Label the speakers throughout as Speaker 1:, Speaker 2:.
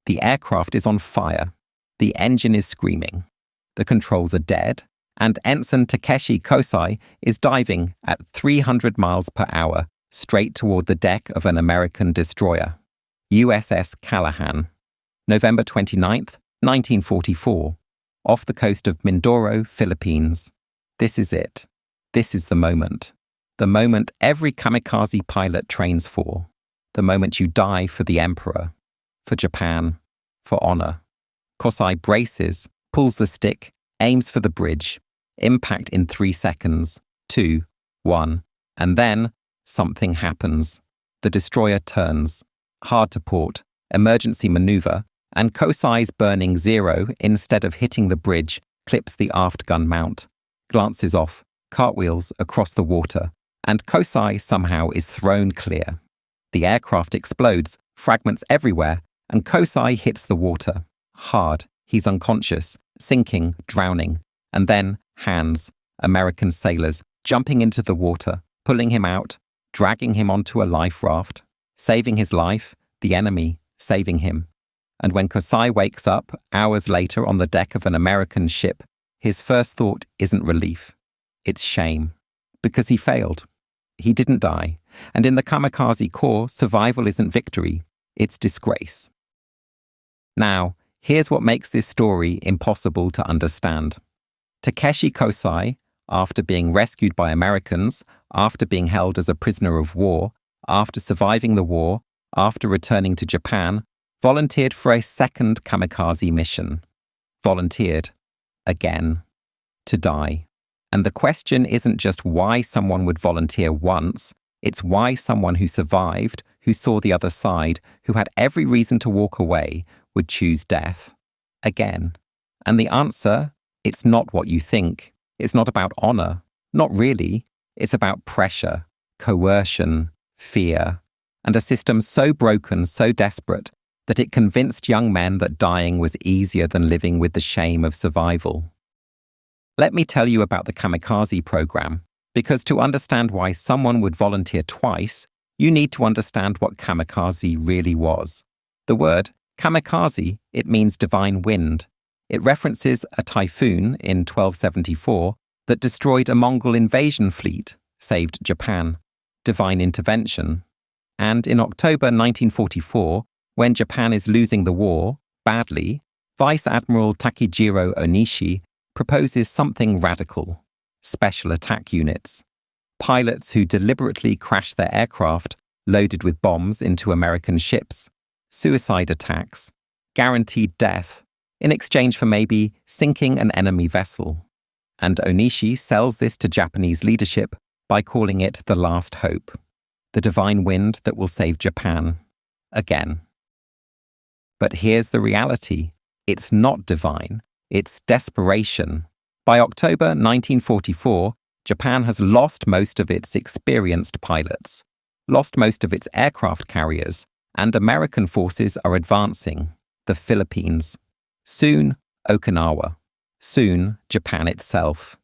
Speaker 1: The aircraft is on fire. The engine is screaming. The controls are dead, and Ensign Takeshi Kosai is diving at 300 miles per hour straight toward the deck of an American destroyer, USS Callahan. November 29th, 1944, off the coast of Mindoro, Philippines. This is it. This is the moment. The moment every kamikaze pilot trains for. The moment you die for the Emperor, for Japan, for honor. Kosai braces, pulls the stick, aims for the bridge. Impact in 3 seconds. 2, 1. And then, something happens. The destroyer turns. Hard to port, emergency maneuver, and Kosai's burning 0, instead of hitting the bridge, clips the aft gun mount. Glances off, cartwheels across the water, and Kosai somehow is thrown clear. The aircraft explodes, fragments everywhere, and Kosai hits the water. Hard, he's unconscious, sinking, drowning. And then, hands, American sailors, jumping into the water, pulling him out, dragging him onto a life raft, saving his life, the enemy, saving him. And when Kosai wakes up, hours later on the deck of an American ship, his first thought isn't relief. It's shame. Because he failed. He didn't die. And in the kamikaze corps, survival isn't victory, it's disgrace. Now, here's what makes this story impossible to understand. Takeshi Kosai, after being rescued by Americans, after being held as a prisoner of war, after surviving the war, after returning to Japan, volunteered for a second kamikaze mission. Volunteered, again, to die. And the question isn't just why someone would volunteer once, it's why someone who survived, who saw the other side, who had every reason to walk away, would choose death. Again. And the answer, it's not what you think. It's not about honor. Not really. It's about pressure, coercion, fear, and a system so broken, so desperate, that it convinced young men that dying was easier than living with the shame of survival. Let me tell you about the kamikaze program, because to understand why someone would volunteer twice, you need to understand what kamikaze really was. The word kamikaze, it means divine wind. It references a typhoon in 1274 that destroyed a Mongol invasion fleet, saved Japan. Divine intervention. And in October 1944, when Japan is losing the war, badly, Vice Admiral Takejiro Onishi proposes something radical. Special attack units. Pilots who deliberately crash their aircraft loaded with bombs into American ships. Suicide attacks. Guaranteed death, in exchange for maybe sinking an enemy vessel. And Onishi sells this to Japanese leadership by calling it the last hope. The divine wind that will save Japan. Again. But here's the reality. It's not divine. It's desperation. By October 1944, Japan has lost most of its experienced pilots, lost most of its aircraft carriers, and American forces are advancing. The Philippines. Soon, Okinawa. Soon, Japan itself.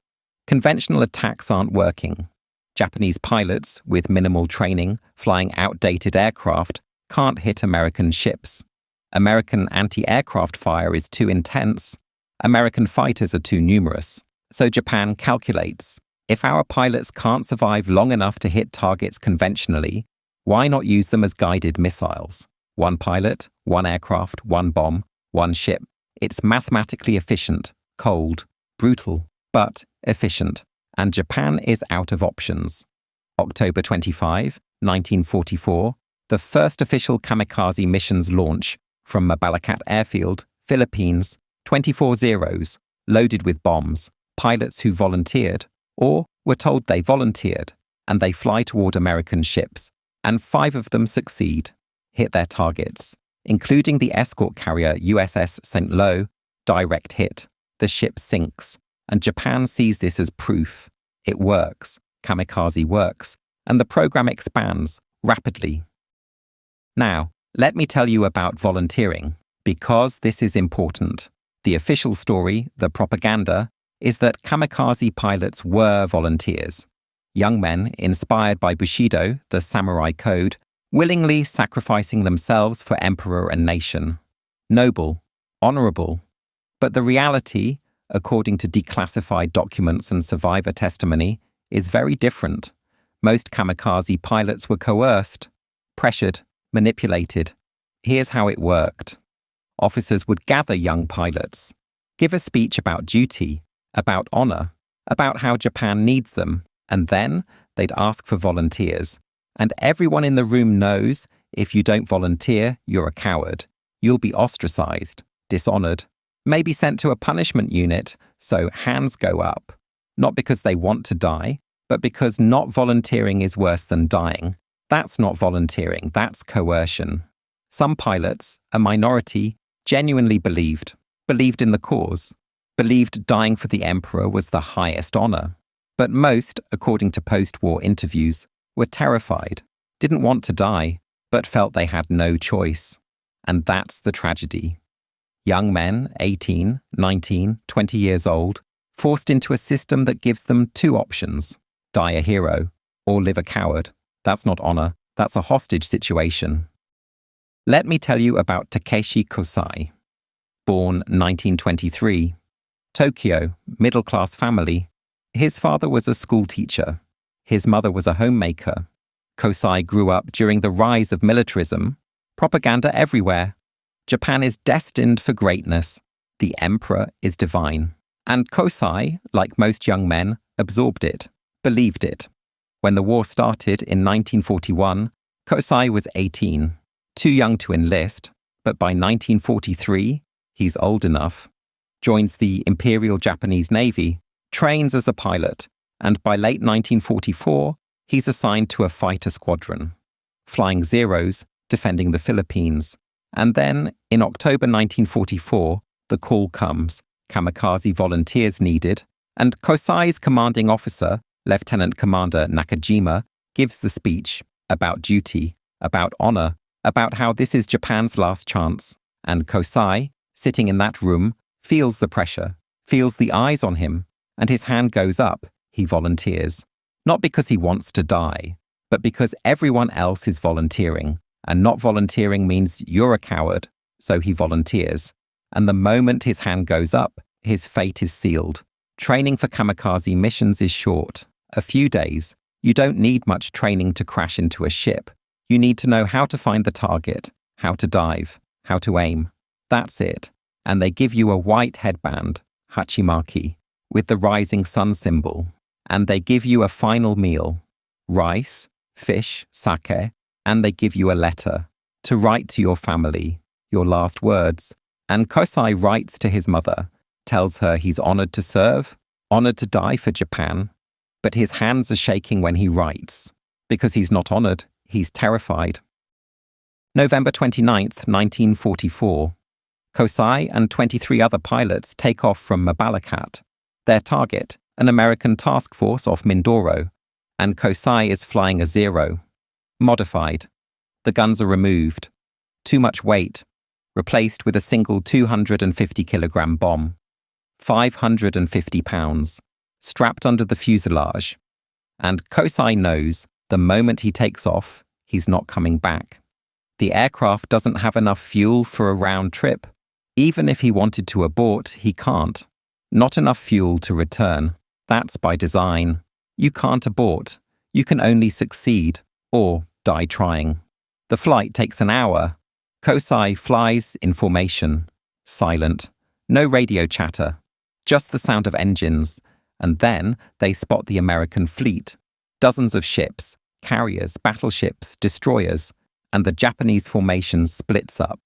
Speaker 1: Conventional attacks aren't working. Japanese pilots, with minimal training, flying outdated aircraft, can't hit American ships. American anti-aircraft fire is too intense. American fighters are too numerous. So Japan calculates, if our pilots can't survive long enough to hit targets conventionally, why not use them as guided missiles? One pilot, one aircraft, one bomb, one ship. It's mathematically efficient, cold, brutal, but efficient. And Japan is out of options. October 25, 1944, the first official kamikaze missions launch from Mabalacat Airfield, Philippines, 24 Zeros, loaded with bombs, pilots who volunteered, or were told they volunteered, and they fly toward American ships, and 5 of them succeed, hit their targets, including the escort carrier USS St. Lo, direct hit. The ship sinks, and Japan sees this as proof. It works, kamikaze works, and the program expands rapidly. Now, let me tell you about volunteering, because this is important. The official story, the propaganda, is that kamikaze pilots were volunteers. Young men, inspired by Bushido, the samurai code, willingly sacrificing themselves for emperor and nation. noble, honorable. But the reality, according to declassified documents and survivor testimony, is very different. Most kamikaze pilots were coerced, pressured, manipulated. Here's how it worked. Officers would gather young pilots, give a speech about duty, about honor, about how Japan needs them, and then they'd ask for volunteers. And everyone in the room knows if you don't volunteer, you're a coward. You'll be ostracized, dishonored, maybe sent to a punishment unit, so hands go up. Not because they want to die, but because not volunteering is worse than dying. That's not volunteering, that's coercion. Some pilots, a minority, genuinely believed in the cause, believed dying for the emperor was the highest honor. But most, according to post-war interviews, were terrified, didn't want to die, but felt they had no choice. And that's the tragedy. Young men, 18, 19, 20 years old, forced into a system that gives them two options: die a hero or live a coward. That's not honor, that's a hostage situation. Let me tell you about Takeshi Kosai. Born 1923. Tokyo, middle-class family. His father was a school teacher. His mother was a homemaker. Kosai grew up during the rise of militarism. Propaganda everywhere. Japan is destined for greatness. The emperor is divine. And Kosai, like most young men, absorbed it, believed it. When the war started in 1941, Kosai was 18, too young to enlist, but by 1943, he's old enough. Joins the Imperial Japanese Navy, trains as a pilot, and by late 1944, he's assigned to a fighter squadron, flying Zeros, defending the Philippines. And then, in October 1944, the call comes, kamikaze volunteers needed, and Kosai's commanding officer, Lieutenant Commander Nakajima, gives the speech about duty, about honor, about how this is Japan's last chance. And Kosai, sitting in that room, feels the pressure, feels the eyes on him, and his hand goes up. He volunteers. Not because he wants to die, but because everyone else is volunteering. And not volunteering means you're a coward, so he volunteers. And the moment his hand goes up, his fate is sealed. Training for kamikaze missions is short. A few days. You don't need much training to crash into a ship. You need to know how to find the target, how to dive, how to aim. That's it. And they give you a white headband, hachimaki, with the rising sun symbol. And they give you a final meal, rice, fish, sake, and they give you a letter to write to your family, your last words. And Kosai writes to his mother, tells her he's honored to serve, honored to die for Japan. But his hands are shaking when he writes, because he's not honored, he's terrified. November 29th, 1944. Kosai and 23 other pilots take off from Mabalacat. Their target, an American task force off Mindoro, and Kosai is flying a Zero. Modified. The guns are removed. Too much weight. Replaced with a single 250-kilogram bomb. 550 pounds. Strapped under the fuselage. And Kosai knows the moment he takes off, he's not coming back. The aircraft doesn't have enough fuel for a round trip. Even if he wanted to abort, he can't. Not enough fuel to return. That's by design. You can't abort. You can only succeed, or die trying. The flight takes an hour. Kosai flies in formation. Silent. No radio chatter. Just the sound of engines. And then they spot the American fleet. Dozens of ships, carriers, battleships, destroyers, and the Japanese formation splits up.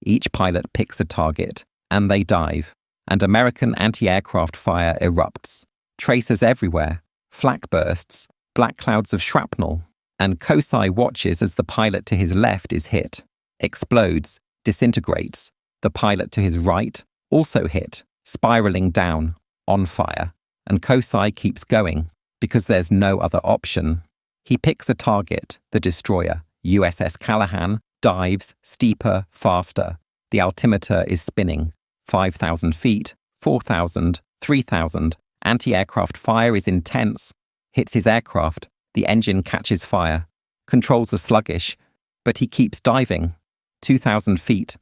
Speaker 1: Each pilot picks a target, and they dive, and American anti-aircraft fire erupts. Tracers everywhere, flak bursts, black clouds of shrapnel, and Kosai watches as the pilot to his left is hit, explodes, disintegrates. The pilot to his right, also hit, spiraling down, on fire. And Kosai keeps going, because there's no other option. He picks a target, the destroyer, USS Callahan, dives, steeper, faster. The altimeter is spinning. 5,000 feet, 4,000, 3,000. Anti-aircraft fire is intense. Hits his aircraft. The engine catches fire. Controls are sluggish, but he keeps diving. 2,000 feet.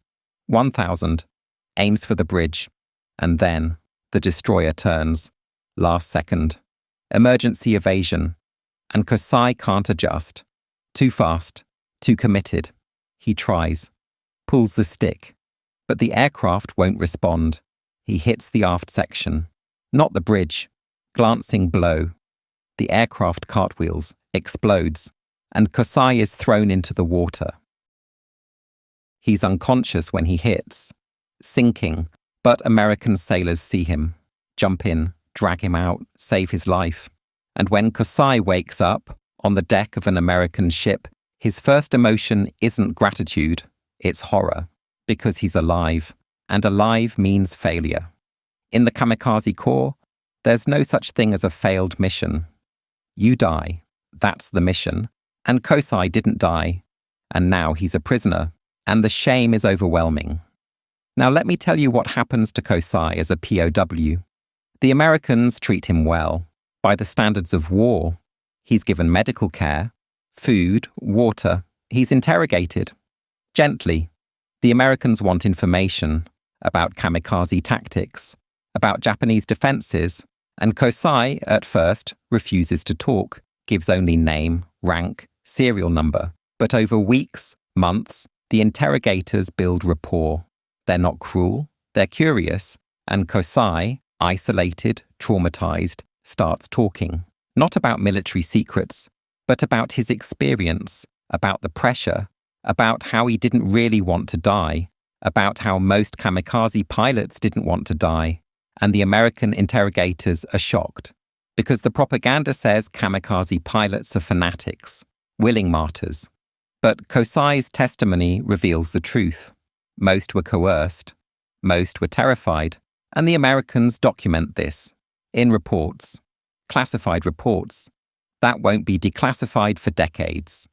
Speaker 1: 1,000, aims for the bridge, and then the destroyer turns. Last second. Emergency evasion. And Kosai can't adjust. Too fast, too committed. He tries, pulls the stick, but the aircraft won't respond. He hits the aft section, not the bridge. Glancing blow. The aircraft cartwheels, explodes, and Kosai is thrown into the water. He's unconscious when he hits, sinking, but American sailors see him, jump in, drag him out, save his life. And when Kosai wakes up on the deck of an American ship, his first emotion isn't gratitude, it's horror, because he's alive, and alive means failure. In the Kamikaze Corps, there's no such thing as a failed mission. You die, that's the mission, and Kosai didn't die, and now he's a prisoner, and the shame is overwhelming. Now let me tell you what happens to Kosai as a POW. The Americans treat him well. By the standards of war, he's given medical care, food, water, he's interrogated. Gently, the Americans want information about kamikaze tactics, about Japanese defenses, and Kosai, at first, refuses to talk, gives only name, rank, serial number. But over weeks, months, the interrogators build rapport. They're not cruel, they're curious, and Kosai, isolated, traumatized, starts talking, not about military secrets, but about his experience, about the pressure, about how he didn't really want to die, about how most kamikaze pilots didn't want to die, and the American interrogators are shocked, because the propaganda says kamikaze pilots are fanatics, willing martyrs. But Kosai's testimony reveals the truth. Most were coerced, most were terrified, and the Americans document this. In reports, classified reports, that won't be declassified for decades.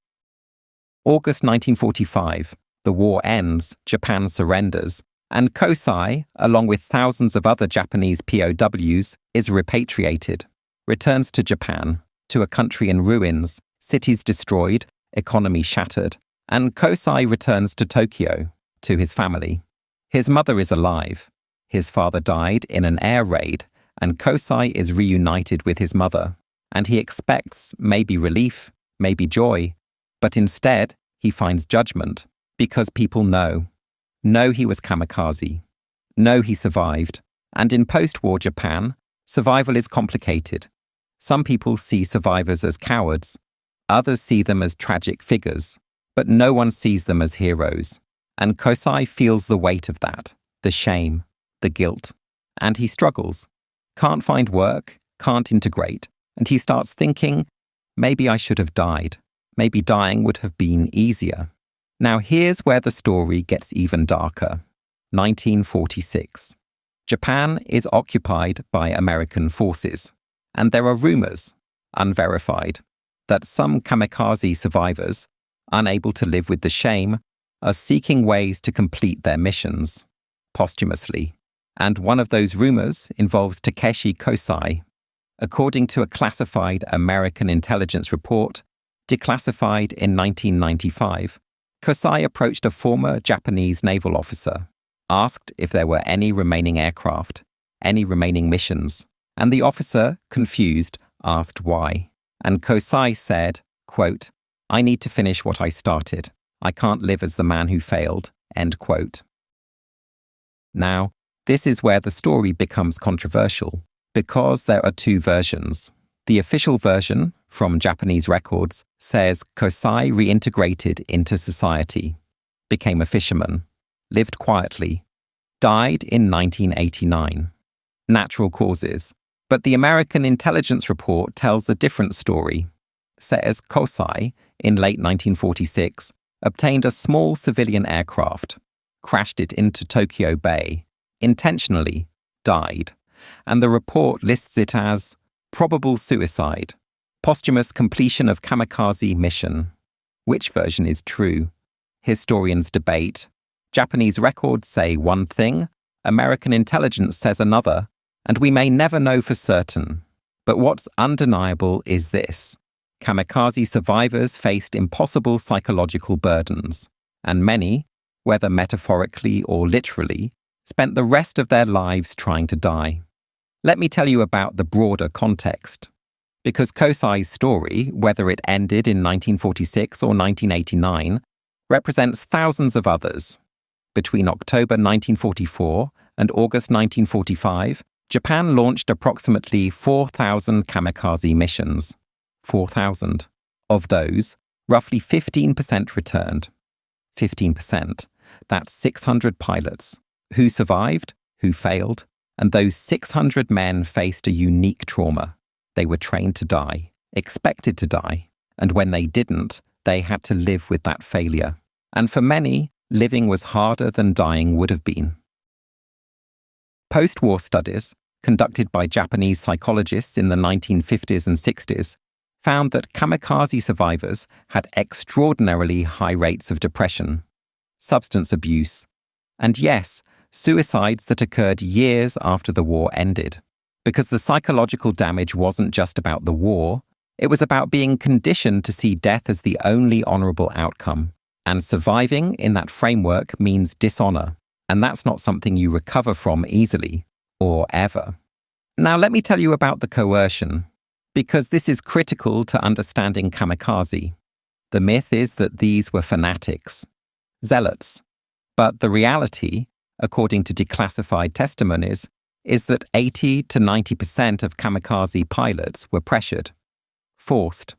Speaker 1: August 1945, the war ends, Japan surrenders, and Kosai, along with thousands of other Japanese POWs, is repatriated, returns to Japan, to a country in ruins, cities destroyed, economy shattered, and Kosai returns to Tokyo, to his family. His mother is alive. His father died in an air raid, and Kosai is reunited with his mother, and he expects maybe relief, maybe joy, but instead he finds judgment, because people know he was kamikaze, know he survived, and in post-war Japan, survival is complicated. Some people see survivors as cowards, others see them as tragic figures, but no one sees them as heroes, and Kosai feels the weight of that, the shame, the guilt, and he struggles. Can't find work, can't integrate, and he starts thinking, maybe I should have died. Maybe dying would have been easier. Now here's where the story gets even darker. 1946. Japan is occupied by American forces, and there are rumors, unverified, that some kamikaze survivors, unable to live with the shame, are seeking ways to complete their missions, posthumously. And one of those rumors involves Takeshi Kosai. According to a classified American intelligence report, declassified in 1995, Kosai approached a former Japanese naval officer, asked if there were any remaining aircraft, any remaining missions, and the officer, confused, asked why. And Kosai said, quote, "I need to finish what I started. I can't live as the man who failed," end quote. Now, this is where the story becomes controversial, because there are two versions. The official version, from Japanese records, says Kosai reintegrated into society, became a fisherman, lived quietly, died in 1989. Natural causes. But the American intelligence report tells a different story. Says Kosai, in late 1946, obtained a small civilian aircraft, crashed it into Tokyo Bay, intentionally died, and the report lists it as probable suicide, posthumous completion of kamikaze mission. Which version is true? Historians debate. Japanese records say one thing, American intelligence says another, and we may never know for certain. But what's undeniable is this. Kamikaze survivors faced impossible psychological burdens, and many, whether metaphorically or literally, spent the rest of their lives trying to die. Let me tell you about the broader context. Because Kosai's story, whether it ended in 1946 or 1989, represents thousands of others. Between October 1944 and August 1945, Japan launched approximately 4,000 kamikaze missions. 4,000. Of those, roughly 15% returned. 15%. That's 600 pilots. Who survived? Who failed? And those 600 men faced a unique trauma. They were trained to die, expected to die, and when they didn't, they had to live with that failure. And for many, living was harder than dying would have been. Post-war studies, conducted by Japanese psychologists in the 1950s and 60s, found that kamikaze survivors had extraordinarily high rates of depression, substance abuse, and yes, suicides that occurred years after the war ended. Because the psychological damage wasn't just about the war, it was about being conditioned to see death as the only honorable outcome. And surviving in that framework means dishonor, and that's not something you recover from easily, or ever. Now let me tell you about the coercion, because this is critical to understanding kamikaze. The myth is that these were fanatics, zealots, but the reality, according to declassified testimonies, is that 80 to 90% of kamikaze pilots were pressured, forced,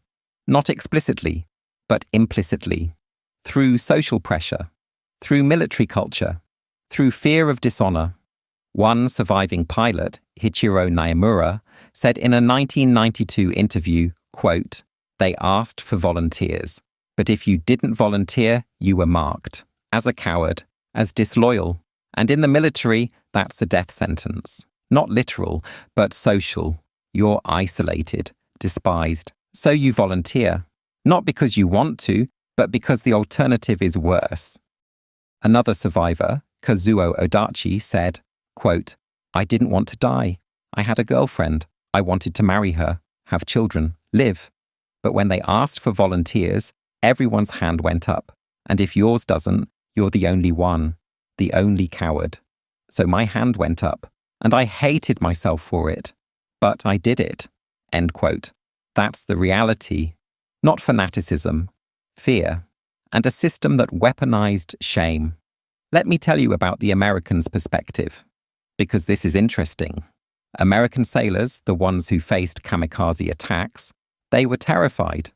Speaker 1: not explicitly, but implicitly, through social pressure, through military culture, through fear of dishonor. One surviving pilot, Hichiro Naimura, said in a 1992 interview, quote, "They asked for volunteers, but if you didn't volunteer, you were marked as a coward, as disloyal. And in the military, that's a death sentence. Not literal, but social. You're isolated, despised. So you volunteer. Not because you want to, but because the alternative is worse." Another survivor, Kazuo Odachi, said, quote, "I didn't want to die. I had a girlfriend. I wanted to marry her, have children, live. But when they asked for volunteers, everyone's hand went up. And if yours doesn't, you're the only one. The only coward. So my hand went up, and I hated myself for it. But I did it." End quote. That's the reality. Not fanaticism, fear, and a system that weaponized shame. Let me tell you about the Americans' perspective, because this is interesting. American sailors, the ones who faced kamikaze attacks, they were terrified.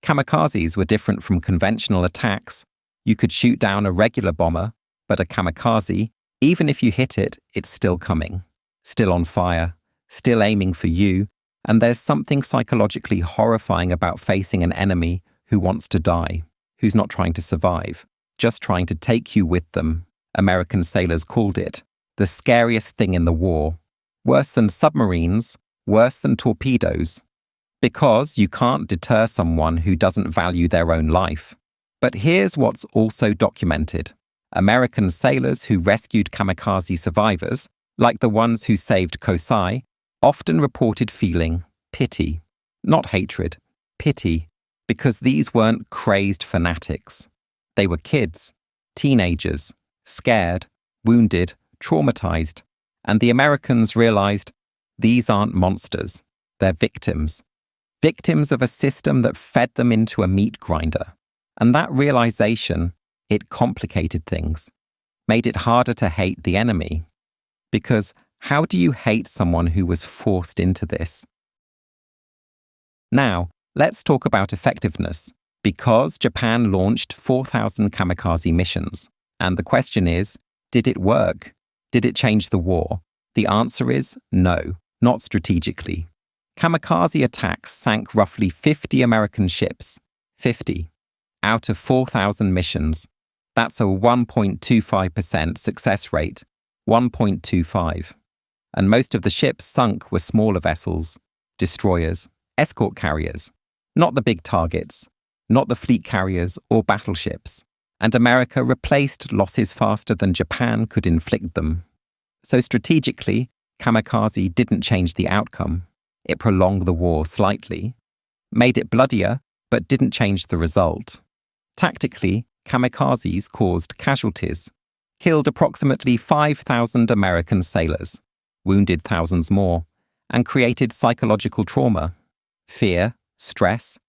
Speaker 1: Kamikazes were different from conventional attacks. You could shoot down a regular bomber, but a kamikaze, even if you hit it, it's still coming, still on fire, still aiming for you, and there's something psychologically horrifying about facing an enemy who wants to die, who's not trying to survive, just trying to take you with them. American sailors called it the scariest thing in the war, worse than submarines, worse than torpedoes, because you can't deter someone who doesn't value their own life. But here's what's also documented. American sailors who rescued kamikaze survivors, like the ones who saved Kosai, often reported feeling pity, not hatred, pity, because these weren't crazed fanatics. They were kids, teenagers, scared, wounded, traumatized, and the Americans realized these aren't monsters, they're victims. Victims of a system that fed them into a meat grinder. And that realization, it complicated things, made it harder to hate the enemy. Because how do you hate someone who was forced into this? Now, let's talk about effectiveness. Because Japan launched 4,000 kamikaze missions, and the question is, did it work? Did it change the war? The answer is no, not strategically. Kamikaze attacks sank roughly 50 American ships, 50, out of 4,000 missions. That's a 1.25% success rate, 1.25. And most of the ships sunk were smaller vessels, destroyers, escort carriers, not the big targets, not the fleet carriers or battleships. And America replaced losses faster than Japan could inflict them. So strategically, kamikaze didn't change the outcome. It prolonged the war slightly, made it bloodier, but didn't change the result. Tactically, kamikazes caused casualties, killed approximately 5,000 American sailors, wounded thousands more, and created psychological trauma, fear, stress.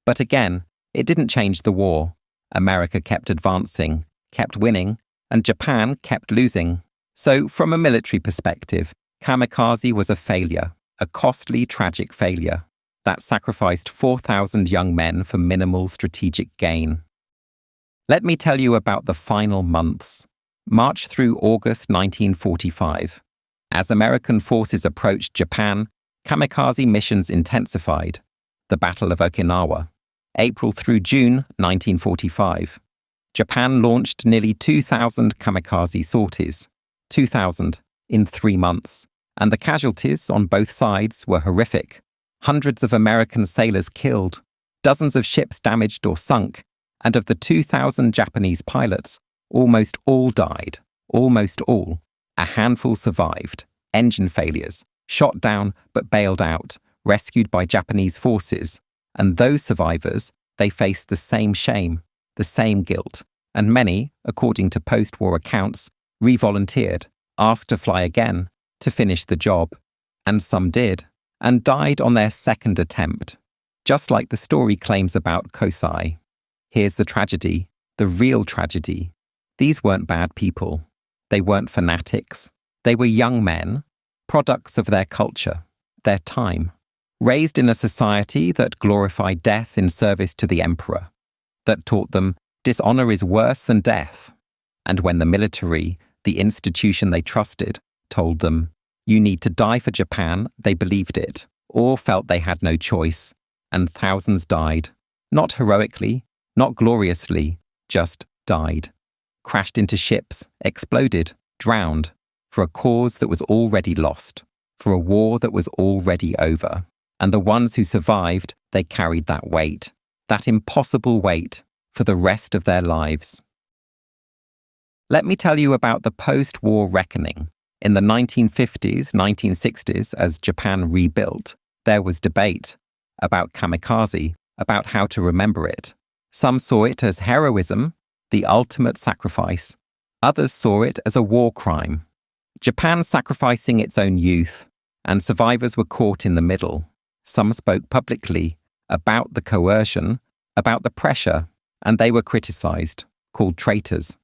Speaker 1: But again, it didn't change the war. America kept advancing, kept winning, and Japan kept losing. So, from a military perspective, Kamikaze was a failure, a costly, tragic failure that sacrificed 4,000 young men for minimal strategic gain. Let me tell you about the final months, March through August 1945. As American forces approached Japan, kamikaze missions intensified. The Battle of Okinawa. April through June 1945. Japan launched nearly 2,000 kamikaze sorties, 2,000 in 3 months, and the casualties on both sides were horrific. Hundreds of American sailors killed, dozens of ships damaged or sunk, and of the 2,000 Japanese pilots, almost all died. Almost all. A handful survived. Engine failures, shot down but bailed out, rescued by Japanese forces. And those survivors, they faced the same shame, the same guilt, and many, according to post-war accounts, re-volunteered, asked to fly again, to finish the job. And some did, and died on their second attempt, just like the story claims about Kosai. Here's the tragedy, the real tragedy. These weren't bad people. They weren't fanatics. They were young men, products of their culture, their time, raised in a society that glorified death in service to the emperor, that taught them dishonor is worse than death. And when the military, the institution they trusted, told them, you need to die for Japan, they believed it, or felt they had no choice, and thousands died, not heroically, not gloriously, just died. Crashed into ships, exploded, drowned, for a cause that was already lost, for a war that was already over. And the ones who survived, they carried that weight, that impossible weight, for the rest of their lives. Let me tell you about the post-war reckoning. In the 1950s, 1960s, as Japan rebuilt, there was debate about kamikaze, about how to remember it. Some saw it as heroism, the ultimate sacrifice. Others saw it as a war crime. Japan sacrificing its own youth, and survivors were caught in the middle. Some spoke publicly about the coercion, about the pressure, and they were criticized, called traitors.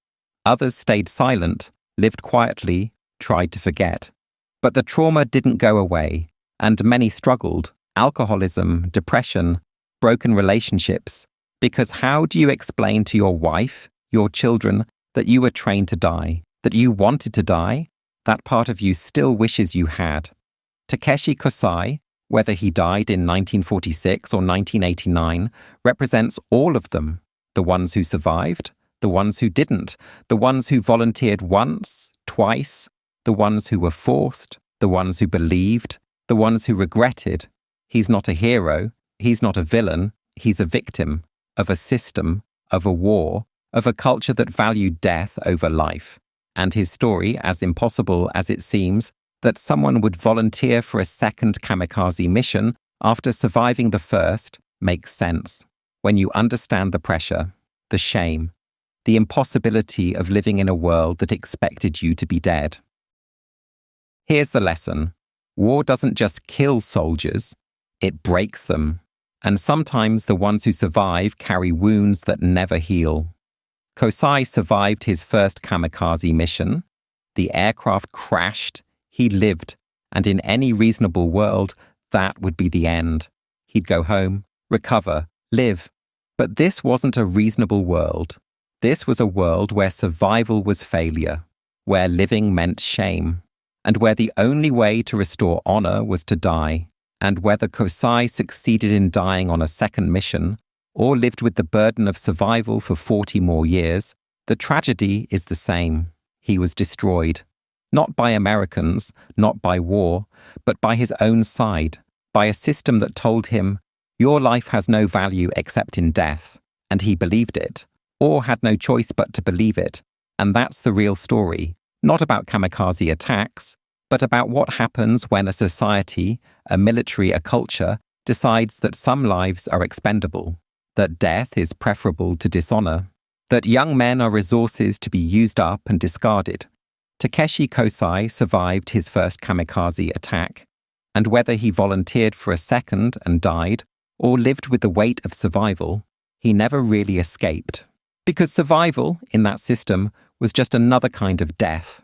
Speaker 1: Others stayed silent, lived quietly, tried to forget. But the trauma didn't go away, and many struggled. Alcoholism, depression, broken relationships. Because how do you explain to your wife, your children, that you were trained to die, that you wanted to die? That part of you still wishes you had. Takeshi Kosai, whether he died in 1946 or 1989, represents all of them. The ones who survived, the ones who didn't, the ones who volunteered once, twice, the ones who were forced, the ones who believed, the ones who regretted. He's not a hero, he's not a villain, he's a victim of a system, of a war, of a culture that valued death over life. And his story, as impossible as it seems, that someone would volunteer for a second kamikaze mission after surviving the first, makes sense. When you understand the pressure, the shame, the impossibility of living in a world that expected you to be dead. Here's the lesson. War doesn't just kill soldiers, it breaks them. And sometimes the ones who survive carry wounds that never heal. Kosai survived his first kamikaze mission. The aircraft crashed. He lived. And in any reasonable world, that would be the end. He'd go home, recover, live. But this wasn't a reasonable world. This was a world where survival was failure, where living meant shame, and where the only way to restore honor was to die. And whether Kosai succeeded in dying on a second mission, or lived with the burden of survival for 40 more years, the tragedy is the same. He was destroyed. Not by Americans, not by war, but by his own side, by a system that told him, your life has no value except in death. And he believed it, or had no choice but to believe it. And that's the real story, not about kamikaze attacks, but about what happens when a society, a military, a culture, decides that some lives are expendable, that death is preferable to dishonor. that young men are resources to be used up and discarded. Takeshi Kosai survived his first kamikaze attack, and whether he volunteered for a second and died, or lived with the weight of survival, he never really escaped. Because survival, in that system, was just another kind of death.